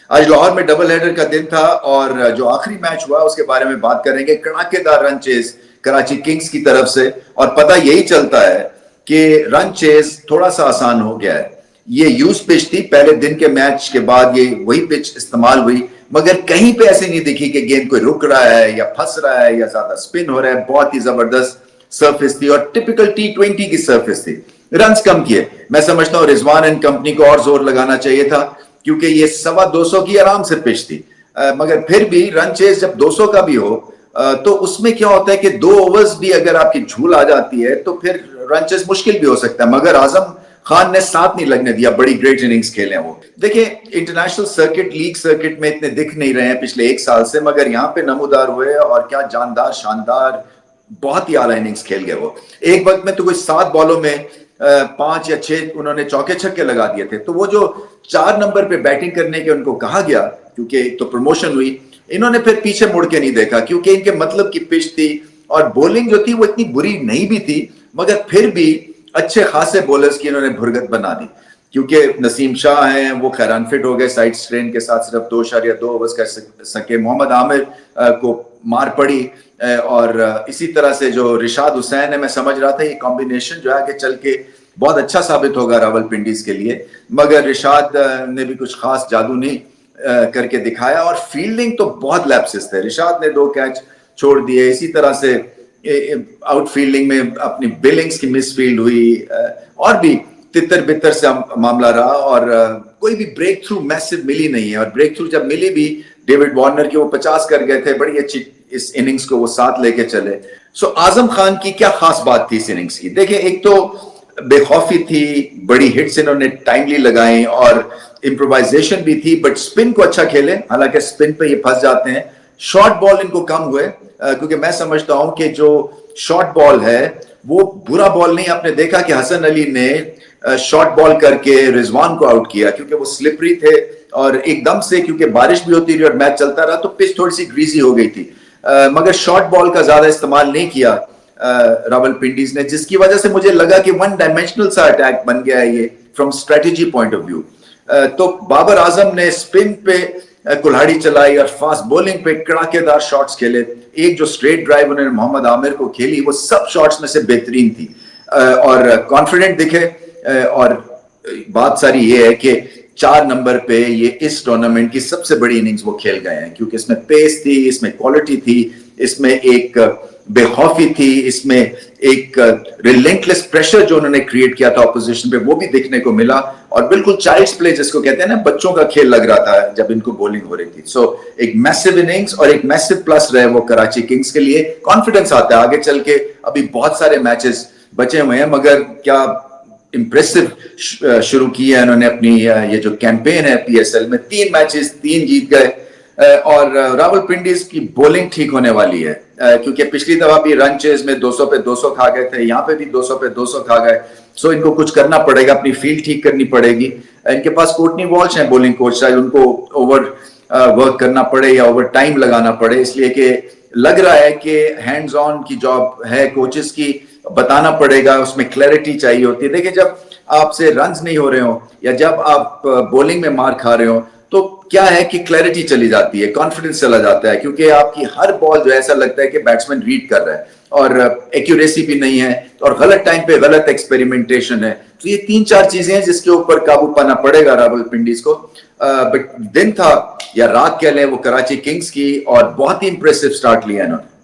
آج لاہور میں double header کا دن تھا اور جو آخری میچ ہوا اس کے بارے میں بات کریں گے. کڑاکے دار رن چیز کراچی کنگز کی طرف سے, اور پتہ یہی چلتا ہے کہ رن چیز تھوڑا سا آسان ہو گیا ہے. یہ یوز پچ تھی, پہلے دن کے میچ کے بعد یہ وہی پچ استعمال ہوئی, مگر کہیں پہ ایسے نہیں دکھی کہ گیند کوئی رک رہا ہے یا پھنس رہا ہے یا زیادہ سپن ہو رہا ہے. بہت ہی زبردست سرفس تھی اور ٹپیکل T20 کی سرفس تھی. رنز کم کیے, میں سمجھتا ہوں رضوان اینڈ کمپنی کو اور زور لگانا چاہیے تھا کیونکہ یہ 250 کی آرام سے پچ تھی. مگر پھر بھی رن چیز جب 200 کا بھی ہو تو اس میں کیا ہوتا ہے کہ 2 اوورز بھی اگر آپ کی جھول آ جاتی ہے تو پھر رن چیز مشکل بھی ہو سکتا ہے. مگر اعظم خان نے ساتھ نہیں لگنے دیا, بڑی گریٹ اننگز کھیلے ہیں وہ. دیکھیں انٹرنیشنل سرکٹ, لیگ سرکٹ میں اتنے دکھ نہیں رہے ہیں پچھلے 1 سال سے, مگر یہاں پہ نمودار ہوئے اور کیا جاندار شاندار بہت ہی اعلیٰ اننگز کھیل گئے وہ. ایک وقت میں تو کوئی 7 بالوں میں 5 یا 6 انہوں نے چوکے چھکے لگا دیے تھے. تو وہ جو 4 نمبر پہ بیٹنگ کرنے کے ان کو کہا گیا کیونکہ ایک تو پروموشن ہوئی, انہوں نے پھر پیچھے مڑ کے نہیں دیکھا کیونکہ ان کے مطلب کی پچ تھی اور بولنگ جو تھی وہ اتنی بری نہیں بھی تھی, مگر پھر بھی اچھے خاصے بولرز کی انہوں نے بھرگت بنا دی. کیونکہ نسیم شاہ ہیں وہ خیران فٹ ہو گئے, سائڈ سٹرین کے ساتھ صرف 2.2 اوورز کر سکے. محمد عامر کو مار پڑی, اور اسی طرح سے جو رشاد حسین ہے, میں سمجھ رہا تھا یہ کمبینیشن جو ہے کہ چل کے بہت اچھا ثابت ہوگا راولپنڈیز کے لیے, مگر رشاد نے بھی کچھ خاص جادو نہیں کر کے دکھایا. اور فیلڈنگ تو بہت لیپسز تھے, رشاد نے 2 کیچ چھوڑ دیے. اسی طرح سے آؤٹ فیلڈنگ میں اپنی بلنگز کی مس فیلڈ ہوئی, اور بھی تتر بتر سے معاملہ رہا, اور کوئی بھی بریک تھرو میسو ملی نہیں ہے. اور بریک تھرو جب ملی بھی ڈیوڈ وارنر کی, وہ 50 کر گئے تھے, بڑی اچھی اس اننگز کو وہ ساتھ لے کے چلے. سو اعظم خان کی کیا خاص بات تھی اس اننگز کی؟ دیکھیں ایک تو بے خوفی تھی, بڑی ہٹس انہوں نے ٹائملی لگائیں اور امپرووائزیشن بھی تھی, بٹ سپن کو اچھا کھیلے, حالانکہ سپن پہ یہ پھنس جاتے ہیں. شارٹ بال ان کو کم ہوئے کیونکہ میں سمجھتا ہوں کہ جو شارٹ بال ہے وہ برا بال نہیں. آپ نے دیکھا کہ حسن علی نے شارٹ بال کر کے رضوان کو آؤٹ کیا کیونکہ وہ سلپری تھے, اور ایک دم سے کیونکہ بارش بھی ہوتی رہی اور میچ چلتا رہا تو پچ تھوڑی سی گریزی ہو گئی تھی. مگر شارٹ بال کا زیادہ استعمال نہیں کیا راولپنڈیز نے, جس کی وجہ سے مجھے لگا کہ 1 ڈائمینشنل سا اٹیک بن گیا ہے یہ from strategy point of view. تو بابر اعظم نے سپن پہ کلہاڑی چلائی اور فاسٹ بولنگ پہ کڑاکے دار شاٹس کھیلے. ایک جو اسٹریٹ ڈرائیو انہوں نے محمد عامر کو کھیلی وہ سب شاٹس میں سے بہترین تھی, اور کانفیڈنٹ دکھے. اور بات ساری یہ ہے کہ 4 نمبر پہ یہ اس ٹورنامنٹ کی سب سے بڑی اننگز وہ کھیل گئے ہیں, کیونکہ اس میں پیس تھی, اس میں کوالٹی تھی, اس میں ایک بے خوفی تھی, اس میں ایک ریلنٹلیس پریشر جو انہوں نے کریٹ کیا تھا اپوزیشن پہ وہ بھی دیکھنے کو ملا. اور بالکل چائلڈز پلے جس کو کہتے ہیں نا, بچوں کا کھیل لگ رہا تھا جب ان کو بولنگ ہو رہی تھی. سو ایک میسو اننگز اور ایک میسو پلس رہے وہ کراچی کنگز کے لیے. کانفیڈنس آتا ہے آگے چل کے, ابھی بہت سارے میچز بچے ہوئے ہیں, مگر کیا امپریسو شروع کی ہے انہوں نے اپنی یہ جو کیمپین ہے PSL میں. 3 میچز 3 جیت گئے, اور راولپنڈیز کی بولنگ ٹھیک ہونے والی ہے کیونکہ پچھلی دفعہ بھی رن چیز میں 200 پہ 200 کھا گئے تھے, یہاں پہ بھی 200 پہ 200 کھا گئے. سو ان کو کچھ کرنا پڑے گا, اپنی فیلڈ ٹھیک کرنی پڑے گی. ان کے پاس کوٹنی والش ہیں بولنگ کوچ, شاید ان کو اوور ورک کرنا پڑے یا اوور ٹائم لگانا پڑے, اس لیے کہ لگ رہا ہے کہ ہینڈز آن کی جاب ہے کوچز کی, بتانا پڑے گا, اس میں کلیئرٹی چاہیے ہوتی ہے. دیکھیں جب آپ سے رنز نہیں ہو رہے ہوں یا جب آپ بولنگ میں مار کھا رہے ہوں تو کیا ہے کہ کلیئرٹی چلی جاتی ہے, کانفیڈنس چلا جاتا ہے, کیونکہ آپ کی ہر بال جو ایسا لگتا ہے کہ بیٹسمین ریڈ کر رہا ہے, اور ایکیوریسی بھی نہیں ہے, اور غلط ٹائم پہ غلط ایکسپیریمنٹیشن ہے. تو یہ 3-4 چیزیں ہیں جس کے اوپر قابو پانا پڑے گا راولپنڈیز کو. بٹ دن تھا یا رات کہہ لیں وہ کراچی کنگز کی, اور بہت ہی امپریسو سٹارٹ لیا انہوں نے.